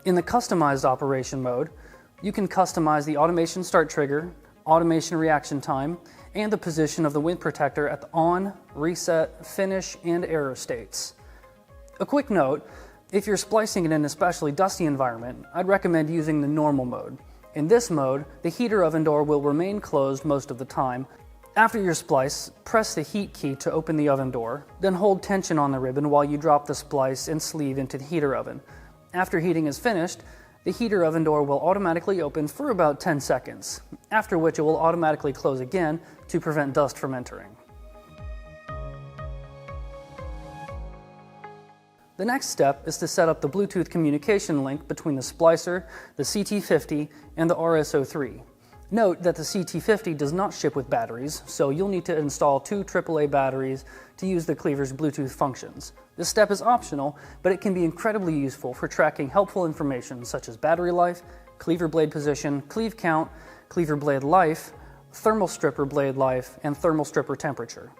In the customized operation mode, you can customize the automation start trigger, automation reaction time, and the position of the wind protector at the on, reset, finish, and error states. A quick note, if you're splicing in an especially dusty environment, I'd recommend using the normal mode. In this mode, the heater oven door will remain closed most of the time. After your splice, press the heat key to open the oven door, then hold tension on the ribbon while you drop the splice and sleeve into the heater oven. After heating is finished, the heater oven door will automatically open for about 10 seconds, after which it will automatically close again to prevent dust from entering. The next step is to set up the Bluetooth communication link between the splicer, the CT50, and the RS03. Note that the CT50 does not ship with batteries, so you'll need to install 2 AAA batteries to use the cleaver's Bluetooth functions. This step is optional, but it can be incredibly useful for tracking helpful information such as battery life, cleaver blade position, cleave count, cleaver blade life, thermal stripper blade life, and thermal stripper temperature.